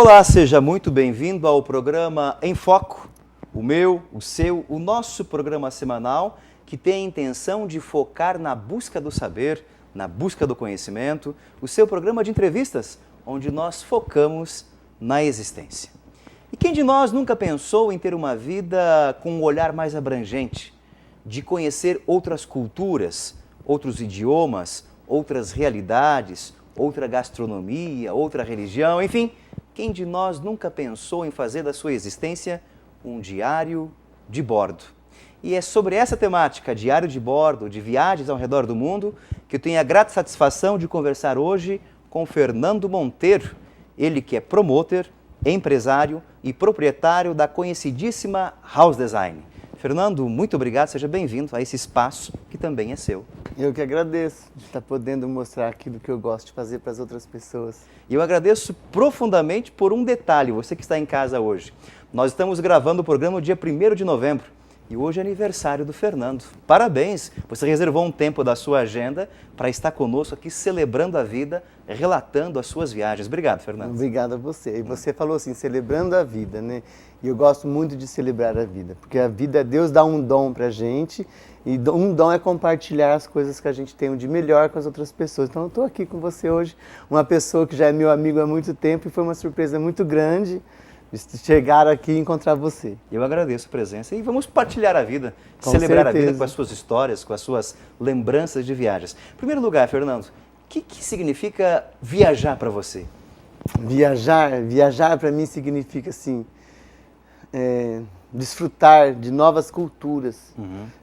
Olá, seja muito bem-vindo ao programa Em Foco, o meu, o seu, o nosso programa semanal que tem a intenção de focar na busca do saber, na busca do conhecimento, o seu programa de entrevistas, onde nós focamos na existência. E quem de nós nunca pensou em ter uma vida com um olhar mais abrangente, de conhecer outras culturas, outros idiomas, outras realidades, outra gastronomia, outra religião, enfim, quem de nós nunca pensou em fazer da sua existência um diário de bordo? E é sobre essa temática, diário de bordo, de viagens ao redor do mundo, que eu tenho a grata satisfação de conversar hoje com Fernando Monteiro, ele que é promotor, empresário e proprietário da conhecidíssima House Design. Fernando, muito obrigado, seja bem-vindo a esse espaço que também é seu. Eu que agradeço de estar podendo mostrar aquilo que eu gosto de fazer para as outras pessoas. E eu agradeço profundamente por um detalhe, você que está em casa hoje. Nós estamos gravando o programa no dia 1º de novembro e hoje é aniversário do Fernando. Parabéns, você reservou um tempo da sua agenda para estar conosco aqui celebrando a vida, relatando as suas viagens. Obrigado, Fernando. Obrigado a você. E você falou assim, celebrando a vida, né? E eu gosto muito de celebrar a vida, porque a vida, Deus dá um dom pra gente, e um dom é compartilhar as coisas que a gente tem de melhor com as outras pessoas. Então eu estou aqui com você hoje, uma pessoa que já é meu amigo há muito tempo, e foi uma surpresa muito grande de chegar aqui e encontrar você. Eu agradeço a presença e vamos partilhar a vida, Com celebrar certeza. a vida com as suas histórias, com as suas lembranças de viagens. Em primeiro lugar, Fernando, o que significa viajar para você? Viajar para mim significa assim, desfrutar de novas culturas,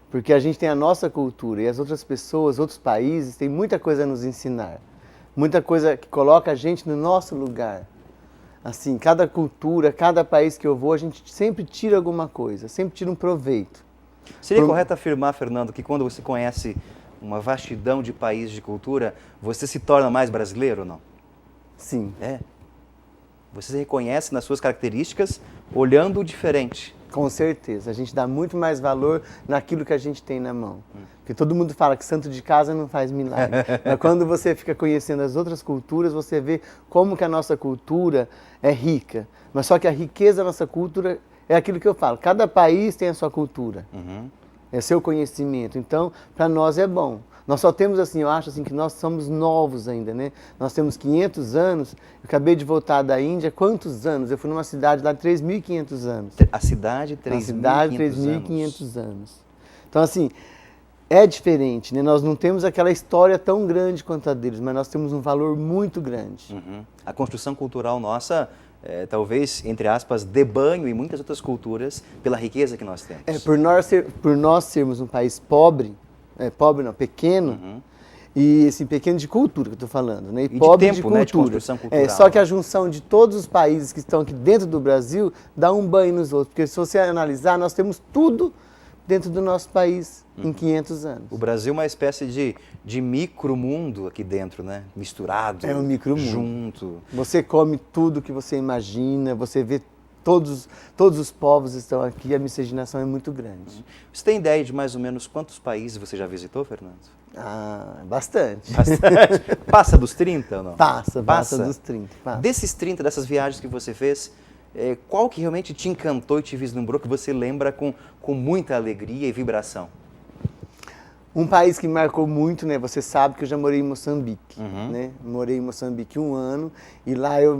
porque a gente tem a nossa cultura e as outras pessoas, outros países, têm muita coisa a nos ensinar, muita coisa que coloca a gente no nosso lugar. Assim, cada cultura, cada país que eu vou, a gente sempre tira alguma coisa, sempre tira um proveito. Seria correto afirmar, Fernando, que quando você conhece uma vastidão de países, de cultura, você se torna mais brasileiro ou não? Sim. É. Você se reconhece nas suas características olhando o diferente. Com certeza, a gente dá muito mais valor naquilo que a gente tem na mão. Porque todo mundo fala que santo de casa não faz milagre. Mas quando você fica conhecendo as outras culturas, você vê como que a nossa cultura é rica. Mas só que a riqueza da nossa cultura é aquilo que eu falo. Cada país tem a sua cultura. É seu conhecimento. Então, para nós é bom. Nós só temos assim, eu acho assim que nós somos novos ainda, né? Nós temos 500 anos, eu acabei de voltar da Índia, quantos anos? Eu fui numa cidade lá de 3.500 anos. A cidade, 3.500 anos. Então assim, é diferente, né? Nós não temos aquela história tão grande quanto a deles, mas nós temos um valor muito grande. A construção cultural nossa, talvez, entre aspas, dê banho em muitas outras culturas pela riqueza que nós temos. Por nós sermos um país pobre, pobre não, pequeno, e assim, pequeno de cultura que eu estou falando, né? E pobre de tempo, de cultura. né? De construção cultural. Só que a junção de todos os países que estão aqui dentro do Brasil dá um banho nos outros, porque se você analisar, nós temos tudo dentro do nosso país em 500 anos. O Brasil é uma espécie de micromundo aqui dentro, né? Misturado, É um micromundo. junto. Você come tudo que você imagina, você vê todos os povos estão aqui, a miscigenação é muito grande. Você tem ideia de mais ou menos quantos países você já visitou, Fernando? Bastante. Bastante. Passa dos 30 ou não? Passa dos 30. Passa. Desses 30, dessas viagens que você fez, qual que realmente te encantou e te vislumbrou, que você lembra com muita alegria e vibração? Um país que me marcou muito, né? Você sabe que eu já morei em Moçambique, né? Morei em Moçambique 1 ano e lá eu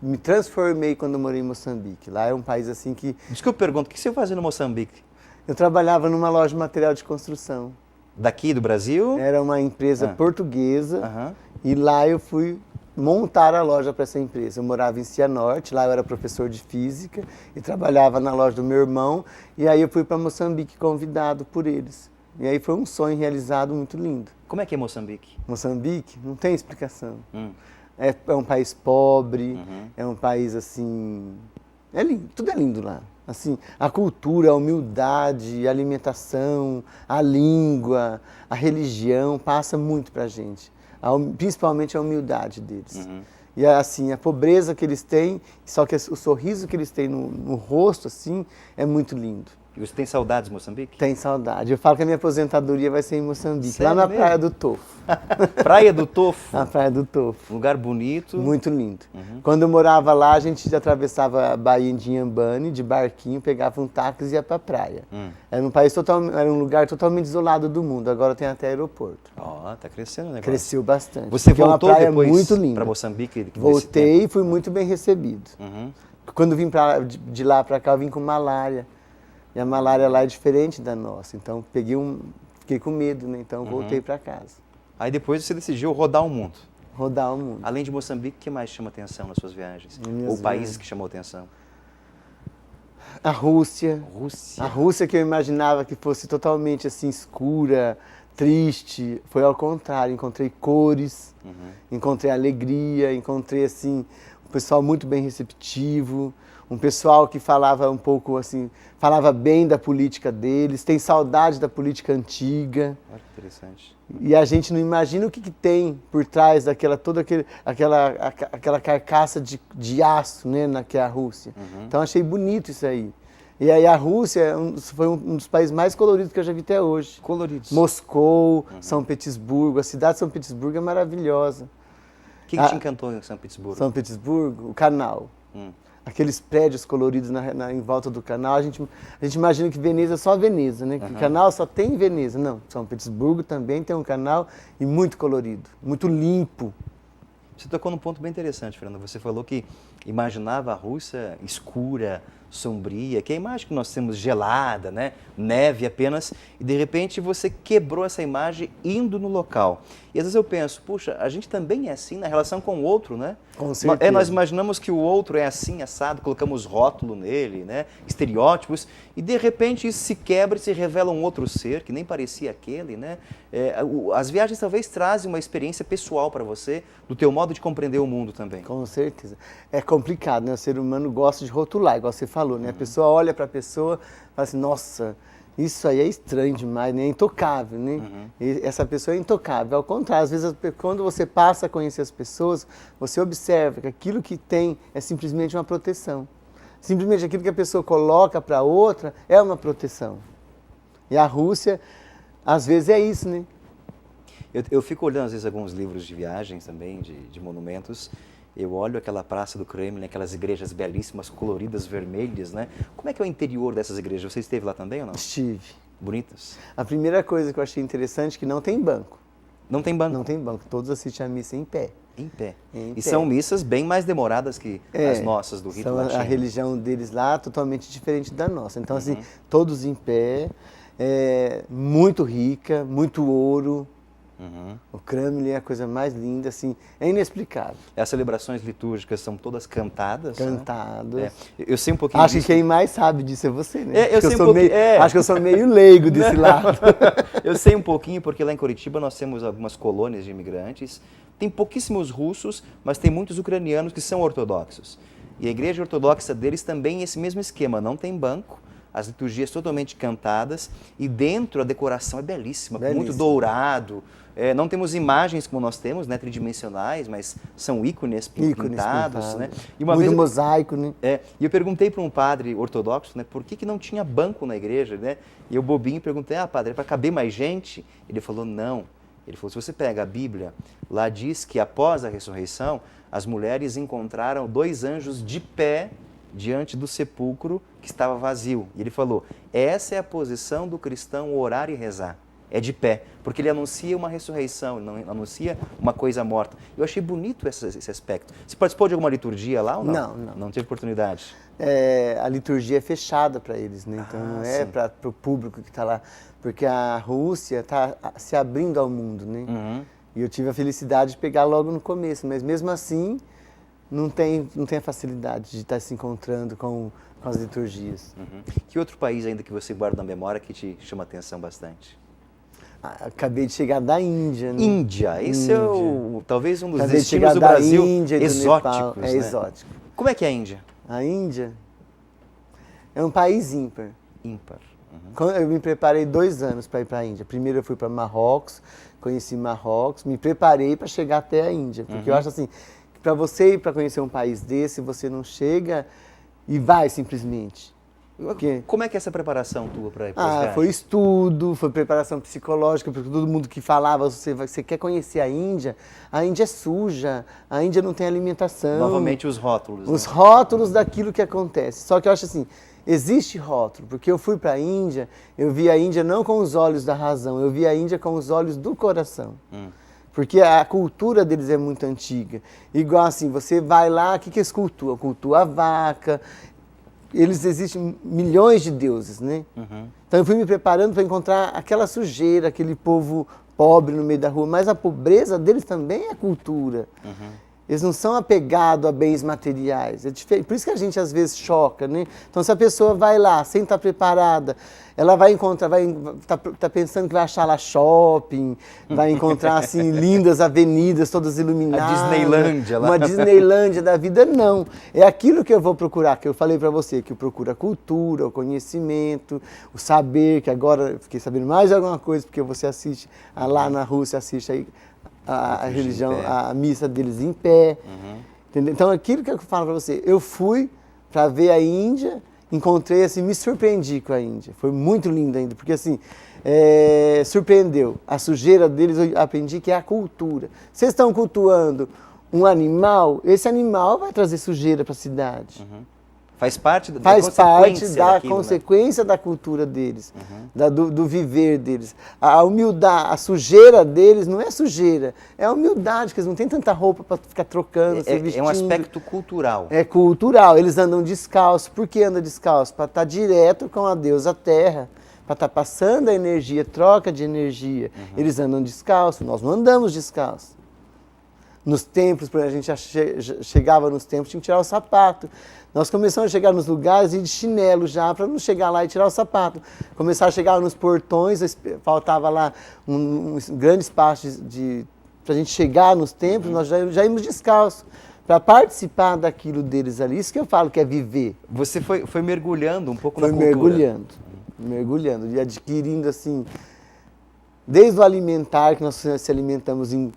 me transformei quando eu morei em Moçambique. Lá é um país assim que... Desculpa, eu pergunto, o que você fazia no Moçambique? Eu trabalhava numa loja de material de construção. Daqui do Brasil? Era uma empresa portuguesa e lá eu fui montar a loja para essa empresa. Eu morava em Cianorte, lá eu era professor de física e trabalhava na loja do meu irmão e aí eu fui para Moçambique convidado por eles. E aí foi um sonho realizado muito lindo. Como é que é Moçambique? Moçambique? Não tem explicação. É um país pobre, é um país assim... É lindo, tudo é lindo lá. Assim, a cultura, a humildade, a alimentação, a língua, a religião passa muito pra gente. Principalmente a humildade deles. E assim, a pobreza que eles têm, só que o sorriso que eles têm no rosto, assim, é muito lindo. E você tem saudades de Moçambique? Tem saudade. Eu falo que a minha aposentadoria vai ser em Moçambique, Sério lá na mesmo? Praia do Tofo. Praia do Tofo. Na Praia do Tofo. Um lugar bonito. Muito lindo. Quando eu morava lá, a gente atravessava a Baía de Inhambane, de barquinho, pegava um táxi e ia pra praia. Era um lugar totalmente isolado do mundo. Agora tem até aeroporto. Ó, tá crescendo o negócio. Cresceu bastante. Você porque é uma voltou praia depois muito linda. para Moçambique? nesse Voltei tempo? e fui muito bem recebido. Uhum. Quando vim de lá para cá, eu vim com malária. E a malária lá é diferente da nossa. Então fiquei com medo, né? Então voltei para casa. Aí depois você decidiu rodar o mundo. Rodar o mundo. Além de Moçambique, o que mais chama atenção nas suas viagens? Minhas Ou países viagens. que chamou atenção? A Rússia. Rússia. A Rússia que eu imaginava que fosse totalmente assim escura, triste, foi ao contrário. Encontrei cores, encontrei alegria, encontrei assim um pessoal muito bem receptivo, um pessoal que falava um pouco assim, falava bem da política deles, tem saudade da política antiga. Olha que interessante. E a gente não imagina o que tem por trás daquela aquela carcaça de aço, né, que é a Rússia. Então achei bonito isso aí. E aí a Rússia foi um dos países mais coloridos que eu já vi até hoje. Coloridos. Moscou, São Petersburgo, a cidade de São Petersburgo é maravilhosa. O que te encantou em São Petersburgo? São Petersburgo, o canal. Aqueles prédios coloridos em volta do canal, a gente imagina que Veneza é só Veneza, né? Que o canal só tem Veneza. Não, São Petersburgo também tem um canal e muito colorido, muito limpo. Você tocou num ponto bem interessante, Fernanda. Você falou que imaginava a Rússia escura, sombria, que é a imagem que nós temos gelada, né? Neve apenas, e de repente você quebrou essa imagem indo no local. E às vezes eu penso, puxa, a gente também é assim na relação com o outro, né? Com certeza. Nós imaginamos que o outro é assim, assado, colocamos rótulo nele, né? Estereótipos, e de repente isso se quebra e se revela um outro ser que nem parecia aquele, né? As viagens talvez trazem uma experiência pessoal para você, do teu modo de compreender o mundo também. Com certeza. É complicado, né? O ser humano gosta de rotular, igual você falou, né? A pessoa olha para a pessoa e fala assim, nossa, isso aí é estranho demais, né? É intocável, né? E essa pessoa é intocável. Ao contrário, às vezes quando você passa a conhecer as pessoas, você observa que aquilo que tem é simplesmente uma proteção. Simplesmente aquilo que a pessoa coloca para outra é uma proteção. E a Rússia, às vezes, é isso, né? Eu fico olhando, às vezes, alguns livros de viagens também, de monumentos. Eu olho aquela praça do Kremlin, aquelas igrejas belíssimas, coloridas, vermelhas, né? Como é que é o interior dessas igrejas? Você esteve lá também ou não? Estive. Bonitas? A primeira coisa que eu achei interessante é que não tem banco. Não tem banco? Não tem banco. Todos assistem a missa em pé. Em pé. Em E pé. são missas bem mais demoradas que as nossas do rito São latino. a religião deles lá totalmente diferente da nossa. Então, assim, todos em pé, muito rica, muito ouro. O Kremlin é a coisa mais linda, assim, é inexplicável. As celebrações litúrgicas são todas cantadas. Cantadas. Né? Eu sei um pouquinho Acho que disso. quem mais sabe disso é você, né? Eu sei um pouquinho. Acho que eu sou meio leigo desse lado. Eu sei um pouquinho porque lá em Curitiba nós temos algumas colônias de imigrantes. Tem pouquíssimos russos, mas tem muitos ucranianos que são ortodoxos. E a igreja ortodoxa deles também é esse mesmo esquema, não tem banco, as liturgias totalmente cantadas e dentro a decoração é belíssima, muito dourado. Não temos imagens como nós temos, né, tridimensionais, mas são ícones pintados. Né? E uma muito vez mosaico, né? E eu perguntei para um padre ortodoxo, né, por que não tinha banco na igreja, né? E eu bobinho perguntei, padre, é para caber mais gente? Ele falou, não. Ele falou, se você pega a Bíblia, lá diz que após a ressurreição, as mulheres encontraram 2 anjos de pé diante do sepulcro que estava vazio. E ele falou, essa é a posição do cristão orar e rezar. É de pé, porque ele anuncia uma ressurreição, ele não anuncia uma coisa morta. Eu achei bonito esse aspecto. Você participou de alguma liturgia lá ou não? Não. Não teve oportunidade? A liturgia é fechada para eles, né? Então não é para o público que está lá, porque a Rússia está se abrindo ao mundo, né? E eu tive a felicidade de pegar logo no começo, mas mesmo assim não tem a facilidade de estar se encontrando com as liturgias. Que outro país ainda que você guarda na memória que te chama a atenção bastante? Acabei de chegar da Índia, né? Índia, esse é talvez um dos Acabei de destinos chegar do da Brasil Índia e do exóticos, Nepal. né? Exótico. Como é que é a Índia? A Índia é um país ímpar. Ímpar. Eu me preparei 2 anos para ir para a Índia. Primeiro eu fui para Marrocos, conheci Marrocos, me preparei para chegar até a Índia. Porque eu acho assim, que para você ir para conhecer um país desse, você não chega e vai simplesmente. Como é que é essa preparação tua para ir para as viagens? Foi estudo, foi preparação psicológica, porque todo mundo que falava, você quer conhecer a Índia é suja, a Índia não tem alimentação. Novamente os rótulos. Os rótulos daquilo que acontece. Só que eu acho assim, existe rótulo, porque eu fui para a Índia, eu vi a Índia não com os olhos da razão, eu vi a Índia com os olhos do coração. Porque a cultura deles é muito antiga. Igual assim, você vai lá, o que eles cultuam? Cultua a vaca. Eles existem milhões de deuses, né? Então eu fui me preparando para encontrar aquela sujeira, aquele povo pobre no meio da rua. Mas a pobreza deles também é cultura. Eles não são apegados a bens materiais. É diferente. Por isso que a gente às vezes choca, né? Então se a pessoa vai lá sem estar preparada, ela vai encontrar, tá pensando que vai achar lá shopping, vai encontrar assim lindas avenidas todas iluminadas. A Disneylândia lá. Uma Disneylândia da vida, não. É aquilo que eu vou procurar, que eu falei para você, que eu procuro a cultura, o conhecimento, o saber, que agora eu fiquei sabendo mais de alguma coisa, porque você assiste, lá na Rússia assiste aí a religião, a missa deles em pé. Entendeu? Então aquilo que eu falo para você, eu fui para ver a Índia, encontrei assim, me surpreendi com a Índia. Foi muito lindo ainda, porque assim, surpreendeu. A sujeira deles eu aprendi que é a cultura. Vocês estão cultuando um animal, esse animal vai trazer sujeira para a cidade. Faz parte da consequência da cultura deles, do viver deles. A humildade, a sujeira deles não é sujeira, é a humildade, que eles não têm tanta roupa para ficar trocando, se vestindo. É um aspecto cultural. É cultural, eles andam descalços. Por que andam descalços? Para estar direto com a deusa terra, para estar passando a energia, troca de energia. Eles andam descalços, nós não andamos descalços. Nos templos, a gente chegava nos templos, tinha que tirar o sapato. Nós começamos a chegar nos lugares e de chinelo já, para não chegar lá e tirar o sapato. Começar a chegar nos portões, faltava lá um grande espaço para a gente chegar nos templos, nós já íamos descalços, para participar daquilo deles ali. Isso que eu falo que é viver. Você foi mergulhando um pouco na cultura. Mergulhando e adquirindo assim, desde o alimentar, que nós se alimentamos em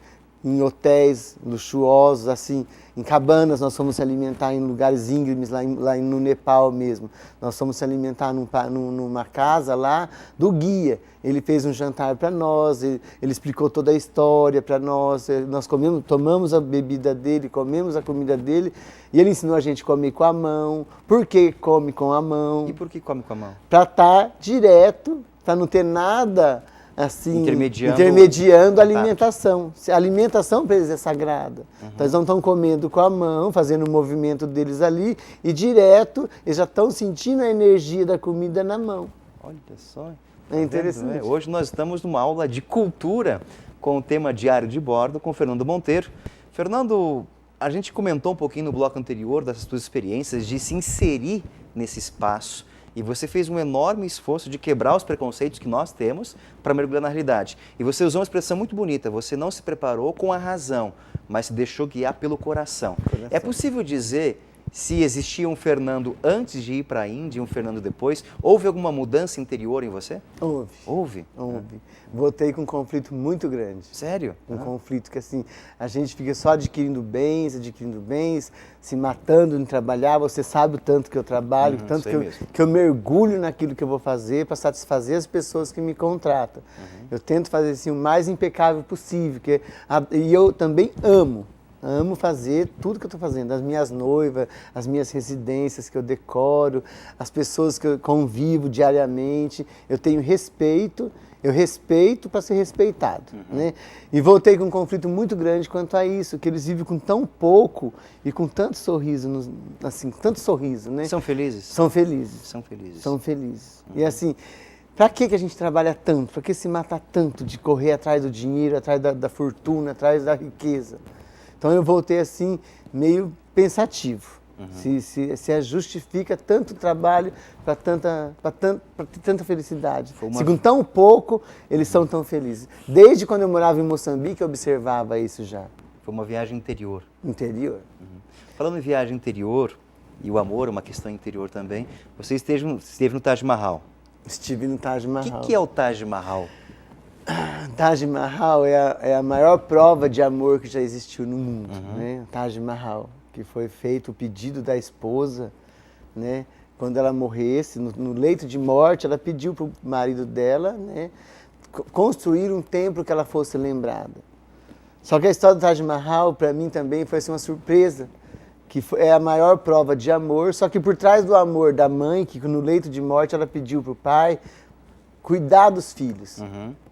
hotéis luxuosos, assim, em cabanas, nós fomos se alimentar em lugares íngremes, lá no Nepal mesmo. Nós fomos se alimentar numa casa lá do guia. Ele fez um jantar para nós, ele explicou toda a história para nós, nós tomamos a bebida dele, comemos a comida dele, e ele ensinou a gente a comer com a mão. Por que come com a mão? E por que come com a mão? Para estar direto, para não ter nada assim, intermediando a alimentação. A alimentação para eles é sagrada. Então eles não estão comendo com a mão, fazendo o movimento deles ali, e direto eles já estão sentindo a energia da comida na mão. Olha só. É interessante. Hoje nós estamos numa aula de cultura com o tema Diário de Bordo com Fernando Monteiro. Fernando, a gente comentou um pouquinho no bloco anterior dessas suas experiências de se inserir nesse espaço. E você fez um enorme esforço de quebrar os preconceitos que nós temos para mergulhar na realidade. E você usou uma expressão muito bonita, você não se preparou com a razão, mas se deixou guiar pelo coração. É possível dizer se existia um Fernando antes de ir para a Índia e um Fernando depois? Houve alguma mudança interior em você? Houve. Voltei com um conflito muito grande. Sério? Um conflito que assim, a gente fica só adquirindo bens, se matando em trabalhar. Você sabe o tanto que eu trabalho, o tanto que eu mergulho naquilo que eu vou fazer para satisfazer as pessoas que me contratam. Eu tento fazer assim, o mais impecável possível. E eu também amo fazer tudo que eu estou fazendo, as minhas noivas, as minhas residências que eu decoro, as pessoas que eu convivo diariamente. Eu tenho respeito, eu respeito para ser respeitado. Né? E voltei com um conflito muito grande quanto a isso, que eles vivem com tão pouco e com tanto sorriso, tanto sorriso. Né? São felizes? São felizes. E assim, para que a gente trabalha tanto? Para que se mata tanto de correr atrás do dinheiro, atrás da fortuna, atrás da riqueza? Então eu voltei assim, meio pensativo, se justifica tanto trabalho para ter tanta felicidade. Se com tão pouco, eles são tão felizes. Desde quando eu morava em Moçambique, eu observava isso já. Foi uma viagem interior. Falando em viagem interior, e o amor é uma questão interior também, você esteve no Taj Mahal. Estive no Taj Mahal. O que é o Taj Mahal? Taj Mahal é a maior prova de amor que já existiu no mundo, né? Taj Mahal, que foi feito o pedido da esposa, né? quando ela morresse, no leito de morte, ela pediu para o marido dela, né, construir um templo que ela fosse lembrada. Só que a história do Taj Mahal, para mim também, foi assim, uma surpresa, que é a maior prova de amor, só que por trás do amor da mãe, que no leito de morte ela pediu para o pai cuidar dos filhos,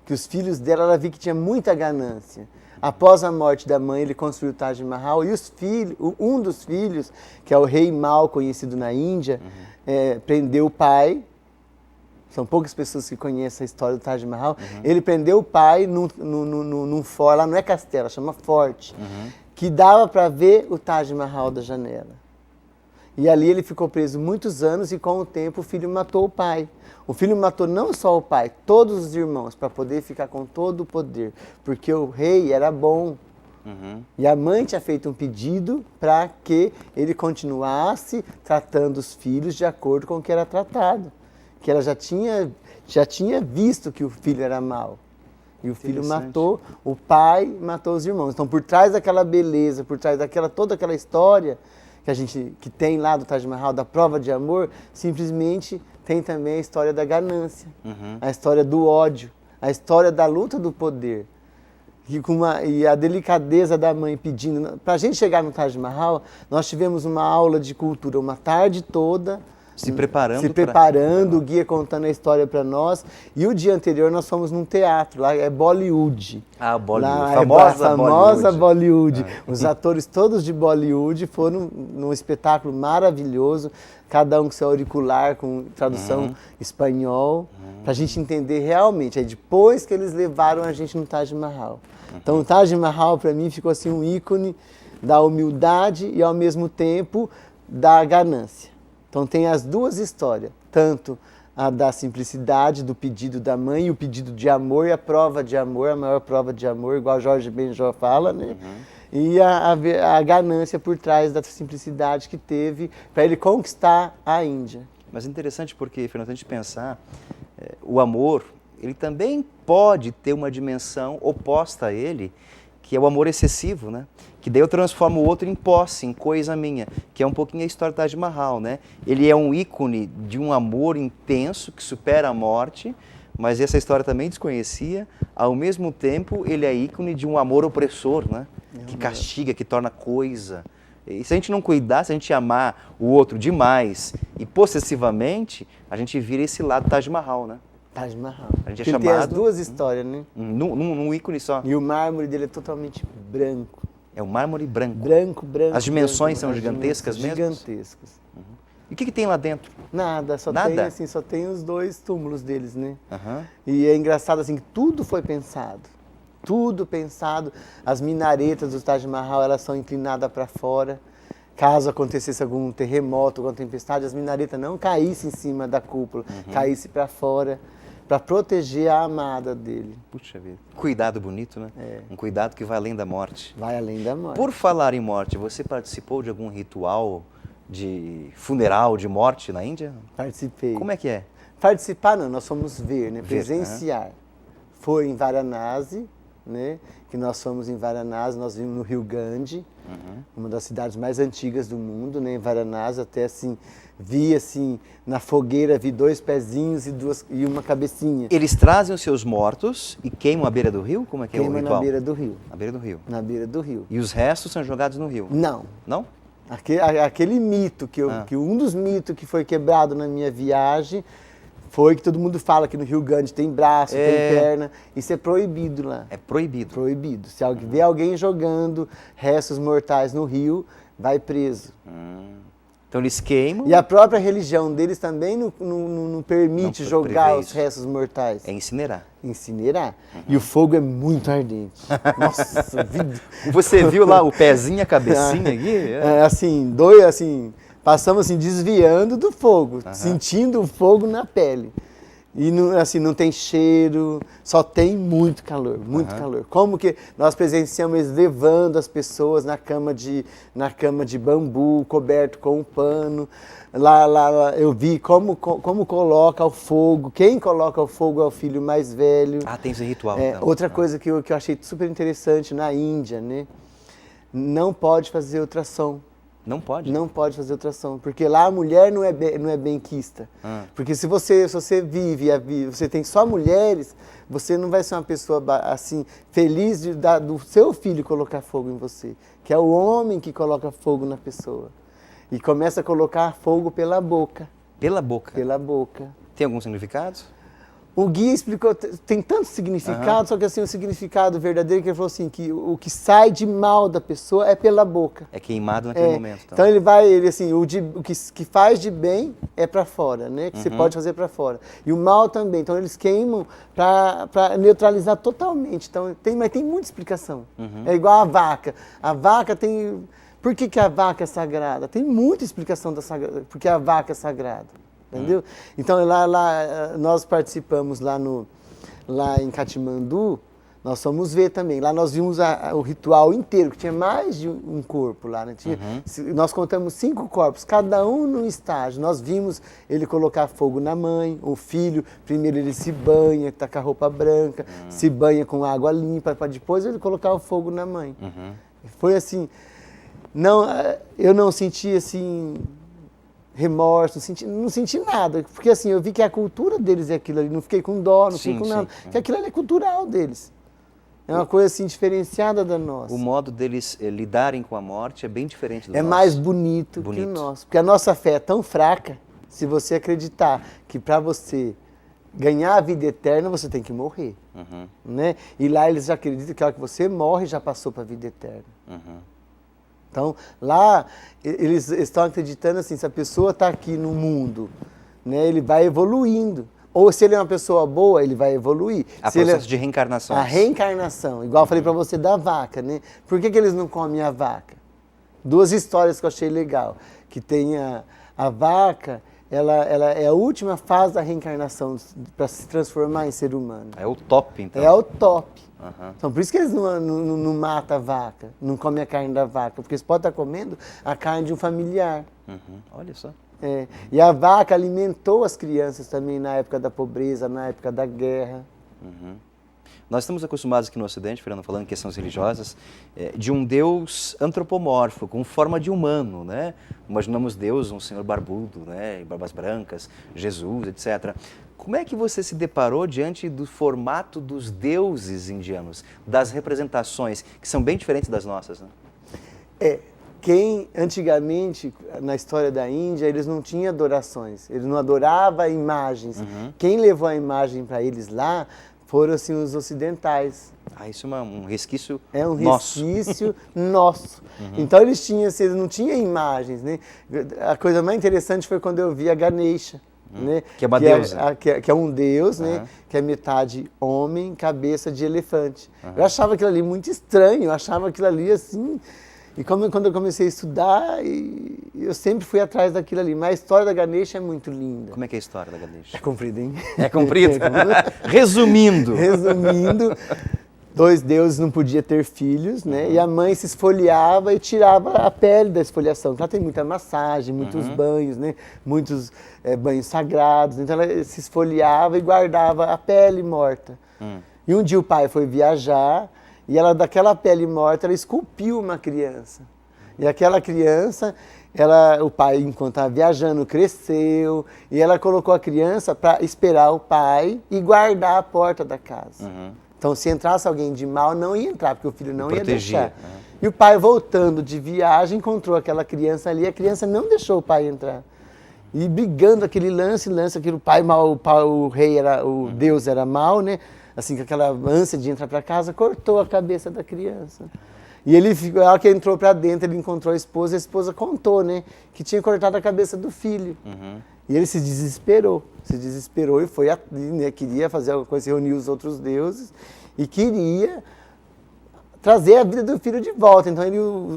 que os filhos dela, ela viu que tinha muita ganância. Após a morte da mãe, ele construiu o Taj Mahal e um dos filhos, que é o rei Mal, conhecido na Índia, prendeu o pai. São poucas pessoas que conhecem a história do Taj Mahal. Ele prendeu o pai num forte, lá não é castelo, chama forte, que dava para ver o Taj Mahal da janela. E ali ele ficou preso muitos anos e com o tempo o filho matou o pai. O filho matou não só o pai, todos os irmãos, para poder ficar com todo o poder, porque o rei era bom. E a mãe tinha feito um pedido para que ele continuasse tratando os filhos de acordo com o que era tratado. Que ela já tinha visto que o filho era mau. E o filho matou, o pai matou os irmãos. Então, por trás daquela beleza, por trás toda aquela história que tem lá do Taj Mahal, da prova de amor, simplesmente tem também a história da ganância, a história do ódio, a história da luta do poder. E a delicadeza da mãe pedindo. Para a gente chegar no Taj Mahal, nós tivemos uma aula de cultura, uma tarde toda, se preparando, o guia contando a história para nós. E o dia anterior nós fomos num teatro, lá é Bollywood. Ah, Bollywood. Lá, a famosa Bollywood. Os atores todos de Bollywood foram num espetáculo maravilhoso, cada um com seu auricular, com tradução espanhol, para a gente entender realmente. Aí depois que eles levaram a gente no Taj Mahal. Então o Taj Mahal para mim ficou assim um ícone da humildade e ao mesmo tempo da ganância. Então tem as duas histórias, tanto a da simplicidade, do pedido da mãe, e o pedido de amor e a prova de amor, a maior prova de amor, igual Jorge Benjor fala, né? E a ganância por trás da simplicidade que teve para ele conquistar a Índia. Mas é interessante porque, Fernando, a gente pensar, o amor, ele também pode ter uma dimensão oposta a ele, que é o amor excessivo, né? Que daí eu transformo o outro em posse, em coisa minha, que é um pouquinho a história do Taj Mahal, né? Ele é um ícone de um amor intenso que supera a morte, mas essa história também desconhecia. Ao mesmo tempo, ele é ícone de um amor opressor, né? Que castiga, que torna coisa. E se a gente não cuidar, se a gente amar o outro demais e possessivamente, a gente vira esse lado Taj Mahal, né? Taj Mahal. A gente é chamado... chamado... tem as duas histórias, né? Num ícone só. E o mármore dele é totalmente branco. É o mármore branco. Branco. As dimensões são gigantescas mesmo? Gigantescas. E o que tem lá dentro? Nada, só tem os dois túmulos deles, né? Uhum. E é engraçado assim, que tudo foi pensado. Tudo pensado. As minaretas do Taj Mahal, elas são inclinadas para fora. Caso acontecesse algum terremoto, alguma tempestade, as minaretas não caíssem em cima da cúpula, caíssem para fora, para proteger a amada dele. Puxa vida. Cuidado bonito, né? Um cuidado que vai além da morte. Vai além da morte. Por falar em morte, você participou de algum ritual de funeral, de morte na Índia? Participei. Como é que é? Participar não, nós fomos ver, né? Presenciar. Foi em Varanasi, né? Que nós fomos em Varanasi, nós vimos no Rio Gandhi, uma das cidades mais antigas do mundo, né? Em Varanasi, até assim, vi assim, na fogueira, vi 2 pezinhos e uma cabecinha. Eles trazem os seus mortos e queimam à beira do rio? Como é que é o ritual? Queima na beira do rio. Na beira do rio. Na beira do rio. E os restos são jogados no rio? Não. Não? Aquele mito, que um dos mitos que foi quebrado na minha viagem foi que todo mundo fala que no Rio Grande tem braço, tem perna. Isso é proibido lá. É proibido? Proibido. Se vê alguém jogando restos mortais no rio, vai preso. Então eles queimam... E a própria religião deles também não permite jogar os restos mortais. É incinerar. Incinerar. E o fogo é muito ardente. Nossa, vida. Você viu lá o pezinho, a cabecinha aqui? Assim, passamos assim, desviando do fogo, sentindo o fogo na pele. E não tem cheiro, só tem muito calor, muito calor. Como que nós presenciamos eles levando as pessoas na cama de bambu, coberto com um pano. Lá eu vi como coloca o fogo. Quem coloca o fogo é o filho mais velho. Ah, tem esse ritual. Então. Outra coisa que eu achei super interessante na Índia, né? Não pode fazer ultrassom Não pode? Não pode fazer ultrassom, porque lá a mulher não é benquista. Porque se você vive, você tem só mulheres, você não vai ser uma pessoa assim feliz do seu filho colocar fogo em você, que é o homem que coloca fogo na pessoa. E começa a colocar fogo pela boca. Pela boca? Pela boca. Tem algum significado? O guia explicou, tem tanto significado, só que assim, o significado verdadeiro que ele falou assim, que o que sai de mal da pessoa é pela boca. É queimado naquele momento. Então ele assim, o que faz de bem é para fora, né? Que você pode fazer para fora. E o mal também, então eles queimam para neutralizar totalmente. Então, mas tem muita explicação. É igual a vaca. A vaca tem... Por que a vaca é sagrada? Tem muita explicação porque a vaca é sagrada. Entendeu? Então, lá nós participamos lá em Katmandu, nós fomos ver também. Lá nós vimos o ritual inteiro, que tinha mais de um corpo lá. Né? Nós contamos 5 corpos, cada um num estágio. Nós vimos ele colocar fogo na mãe, o filho, primeiro ele se banha, tá com a roupa branca, se banha com água limpa, para depois ele colocar o fogo na mãe. Foi assim, eu não senti assim... remorso, não senti nada, porque assim, eu vi que a cultura deles é aquilo ali, não fiquei com dó, não fiquei com nada, que aquilo ali é cultural deles. É uma coisa assim diferenciada da nossa. O modo deles lidarem com a morte é bem diferente do nosso. É mais bonito que o nosso, porque a nossa fé é tão fraca, se você acreditar que para você ganhar a vida eterna, você tem que morrer. Né? E lá eles já acreditam que a hora que você morre, já passou para a vida eterna. Então, lá, eles estão acreditando assim, se a pessoa está aqui no mundo, né, ele vai evoluindo. Ou se ele é uma pessoa boa, ele vai evoluir. Há processo de reencarnação. A reencarnação, igual eu falei para você da vaca, né? Por que eles não comem a vaca? 2 histórias que eu achei legal. Que tem a vaca, ela é a última fase da reencarnação para se transformar em ser humano. É o top, então. É o top. Então, por isso que eles não matam a vaca, não comem a carne da vaca, porque eles podem estar comendo a carne de um familiar. Olha só. E a vaca alimentou as crianças também na época da pobreza, na época da guerra. Nós estamos acostumados aqui no Ocidente, Fernando, falando em questões religiosas, de um Deus antropomórfico, com forma de humano, né? Imaginamos Deus, um senhor barbudo, né? Barbas brancas, Jesus, etc. Como é que você se deparou diante do formato dos deuses indianos, das representações, que são bem diferentes das nossas, né? Antigamente, na história da Índia, eles não tinham adorações, eles não adoravam imagens. Quem levou a imagem para eles lá foram assim os ocidentais. Isso é um resquício nosso. É um resquício nosso. Então eles não tinham imagens, né? A coisa mais interessante foi quando eu vi a Ganesha, né? Que é uma deusa. Que é um deus, né? Que é metade homem, cabeça de elefante. Eu achava aquilo ali muito estranho, eu achava aquilo ali assim... E quando eu comecei a estudar, eu sempre fui atrás daquilo ali. Mas a história da Ganesha é muito linda. Como é que é a história da Ganesha? É comprida, hein? É comprida? Resumindo, 2 deuses não podiam ter filhos, né? E a mãe se esfoliava e tirava a pele da esfoliação. Então ela tem muita massagem, muitos banhos, né? Muitos banhos sagrados. Então ela se esfoliava e guardava a pele morta. E um dia o pai foi viajar e daquela pele morta, ela esculpiu uma criança. E aquela criança, o pai, enquanto estava viajando, cresceu. E ela colocou a criança para esperar o pai e guardar a porta da casa. Então, se entrasse alguém de mal, não ia entrar, porque o filho não ia deixar. E o pai, voltando de viagem, encontrou aquela criança ali. A criança não deixou o pai entrar. E brigando aquele lance, aquele pai mal, o rei o Deus era mal, né? Assim, com aquela ânsia de entrar para casa, cortou a cabeça da criança. E a hora que ele entrou para dentro, ele encontrou a esposa contou, né, que tinha cortado a cabeça do filho. E ele se desesperou e foi, né, queria fazer alguma coisa, reunir os outros deuses e queria trazer a vida do filho de volta. Então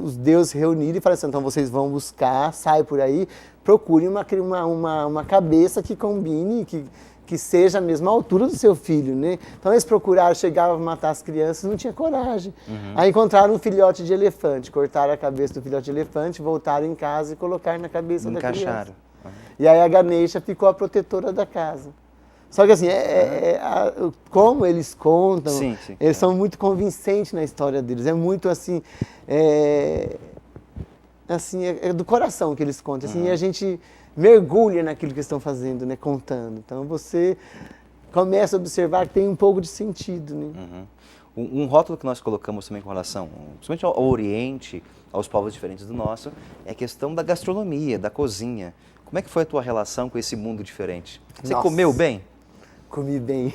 os deuses reuniram e falaram assim, então vocês vão buscar, sai por aí, procurem uma cabeça que combine, que seja a mesma altura do seu filho, né? Então eles procuraram, chegavam a matar as crianças, não tinha coragem. Aí encontraram um filhote de elefante, cortaram a cabeça do filhote de elefante, voltaram em casa e colocaram na cabeça da criança. E aí a Ganesha ficou a protetora da casa. Só que assim, como eles contam, eles são muito convincentes na história deles. É muito assim, assim, é do coração que eles contam, assim, e a gente mergulha naquilo que eles estão fazendo, né, contando. Então você começa a observar que tem um pouco de sentido, né? Um rótulo que nós colocamos também com relação, principalmente ao Oriente, aos povos diferentes do nosso, é a questão da gastronomia, da cozinha. Como é que foi a tua relação com esse mundo diferente? Você Nossa. comeu bem? Comi bem.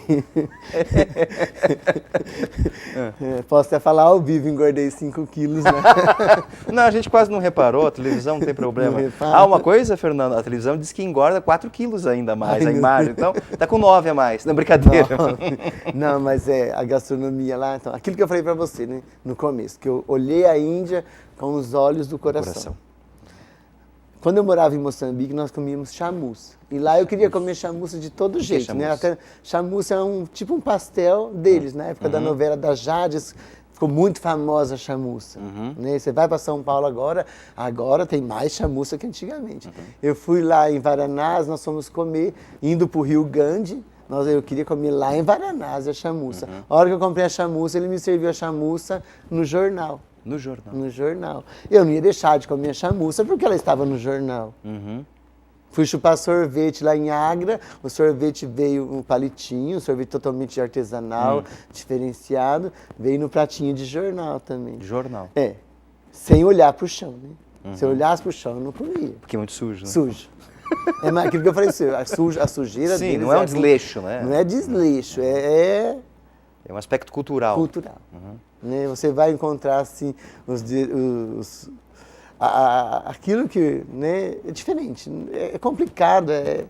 Posso até falar ao vivo, engordei 5 quilos, né? Não, a gente quase não reparou, a televisão não tem problema. Não repara. Ah, uma coisa, Fernando, a televisão diz que engorda 4 quilos ainda mais a imagem, então tá com 9 a mais, não, brincadeira. Não, mas a gastronomia lá, então, aquilo que eu falei pra você, né, no começo, que eu olhei a Índia com os olhos do coração. Quando eu morava em Moçambique, nós comíamos chamuça. E lá eu queria comer chamuça de todo jeito, né? Até chamuça é tipo um pastel deles, na época da novela da Jades, ficou muito famosa a chamuça. Né? Você vai para São Paulo agora tem mais chamuça que antigamente. Eu fui lá em Varanás, nós fomos comer, indo para o Rio Grande, eu queria comer lá em Varanás a chamuça. A hora que eu comprei a chamuça, ele me serviu a chamuça no jornal. No jornal? No jornal. Eu não ia deixar de comer a chamuça porque ela estava no jornal. Fui chupar sorvete lá em Agra, o sorvete veio um palitinho, um sorvete totalmente artesanal, diferenciado, veio no pratinho de jornal também. De jornal? É, sem olhar para o chão, né? Se eu olhasse para o chão, eu não comia. Porque é muito sujo, né? Sujo. É mais aquilo que eu falei, a sujeira Sim, deles não é um desleixo, né? Não é desleixo, é um aspecto cultural. Cultural. Né? Você vai encontrar, assim, aquilo que, né, é diferente, é complicado, é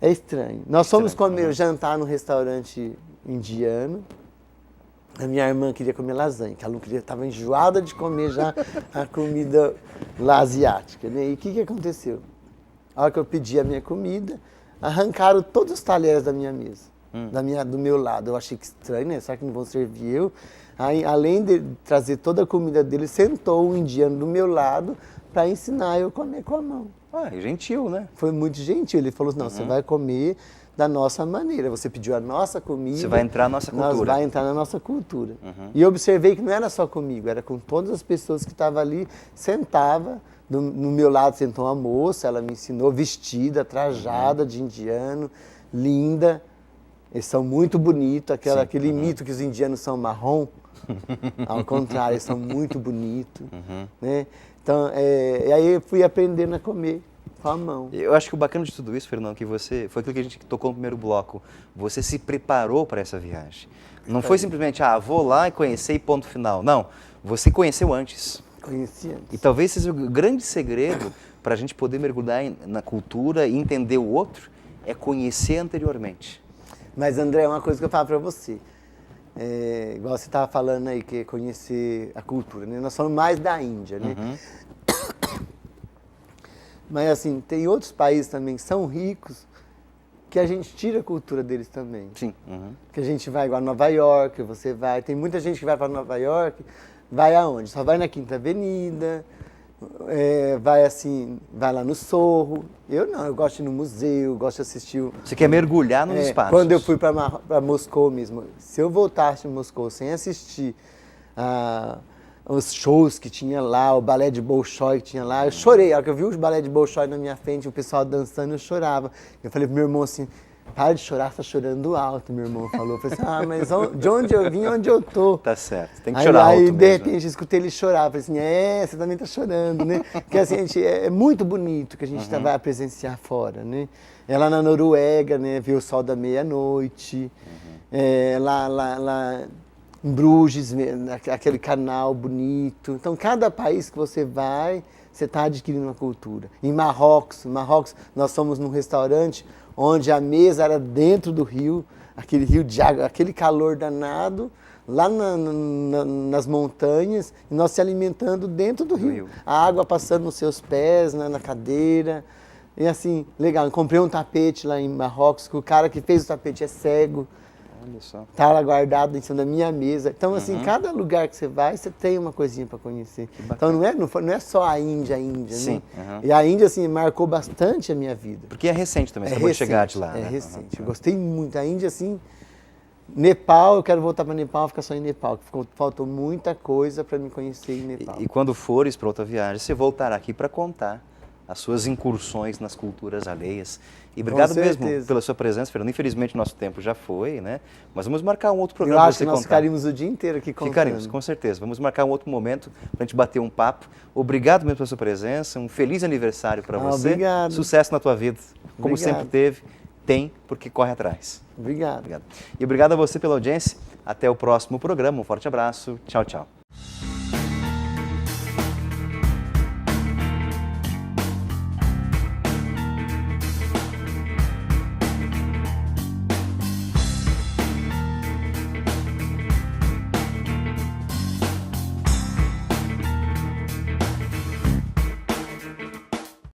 estranho. Nós fomos jantar num restaurante indiano. A minha irmã queria comer lasanha, que ela não queria, estava enjoada de comer já a comida lá asiática. Né? E o que aconteceu? A hora que eu pedi a minha comida, arrancaram todos os talheres da minha mesa, do meu lado. Eu achei que estranho, né? Será que não vão servir eu? Aí, além de trazer toda a comida dele, sentou um indiano do meu lado para ensinar eu a comer com a mão. Ah, gentil, né? Foi muito gentil. Ele falou, não, você vai comer da nossa maneira. Você pediu a nossa comida. Você vai entrar na nossa cultura. Nós vai entrar na nossa cultura. E eu observei que não era só comigo, era com todas as pessoas que estavam ali, sentava. No meu lado sentou uma moça, ela me ensinou, vestida, trajada de indiano, linda. Eles são muito bonitos, aquele mito que os indianos são marrom. Ao contrário, eles são muito bonitos. Né? Então, e aí eu fui aprendendo a comer com a mão. Eu acho que o bacana de tudo isso, Fernando, que foi aquilo que a gente tocou no primeiro bloco. Você se preparou para essa viagem. Não foi simplesmente, vou lá e conhecer e ponto final. Não, você conheceu antes. Conheci antes. E talvez seja o grande segredo para a gente poder mergulhar na cultura e entender o outro, é conhecer anteriormente. Mas, André, uma coisa que eu falo para você. Igual você estava falando aí, que é conhecer a cultura, né? Nós somos mais da Índia, né? Mas, assim, tem outros países também que são ricos, que a gente tira a cultura deles também. Sim. Que a gente vai igual a Nova York, você vai... Tem muita gente que vai para Nova York, vai aonde? Só vai na Quinta Avenida, vai lá no Sorro. Eu não, eu gosto de ir no museu, gosto de assistir... Você quer mergulhar nos espaços. Quando eu fui para Moscou mesmo, se eu voltasse em Moscou sem assistir os shows que tinha lá, o balé de Bolshoi que tinha lá, eu chorei. A hora que eu vi os balé de Bolshoi na minha frente, o pessoal dançando, eu chorava. Eu falei pro meu irmão assim, para de chorar, você tá chorando alto, meu irmão falou. Eu falei assim, mas de onde eu vim, onde eu tô? Tá certo, tem que chorar alto mesmo. De repente, eu escutei ele chorar. Eu falei assim, você também tá chorando, né? Porque assim, é muito bonito que a gente vai presenciar fora, né? É lá na Noruega, né? Ver o sol da meia-noite. Lá em Bruges, aquele canal bonito. Então, cada país que você vai, você está adquirindo uma cultura. Em Marrocos, nós fomos num restaurante onde a mesa era dentro do rio, aquele rio de água, aquele calor danado, lá nas montanhas, e nós se alimentando dentro do rio. A água passando nos seus pés, na cadeira. E assim, legal. Eu comprei um tapete lá em Marrocos, que o cara que fez o tapete é cego. Olha só. Tá lá guardado em cima da minha mesa. Então, assim, cada lugar que você vai, você tem uma coisinha para conhecer. Então, não é só a Índia, Sim. né? E a Índia, assim, marcou bastante a minha vida. Porque é recente também, você acabou de chegar de lá. É recente. Eu gostei muito. A Índia, assim, Nepal, eu quero voltar para Nepal, ficar só em Nepal, que faltou muita coisa para me conhecer em Nepal. E quando fores para outra viagem, você voltará aqui para contar as suas incursões nas culturas alheias. E obrigado mesmo pela sua presença, Fernando. Infelizmente, nosso tempo já foi, né? Mas vamos marcar um outro programa para você contar. Eu acho que nós ficaríamos o dia inteiro aqui contando. Ficaríamos, com certeza. Vamos marcar um outro momento para a gente bater um papo. Obrigado mesmo pela sua presença. Um feliz aniversário para você. Obrigado. Sucesso na tua vida, como Obrigado. sempre teve. Tem, porque corre atrás. Obrigado. Obrigado. E obrigado a você pela audiência. Até o próximo programa. Um forte abraço. Tchau, tchau.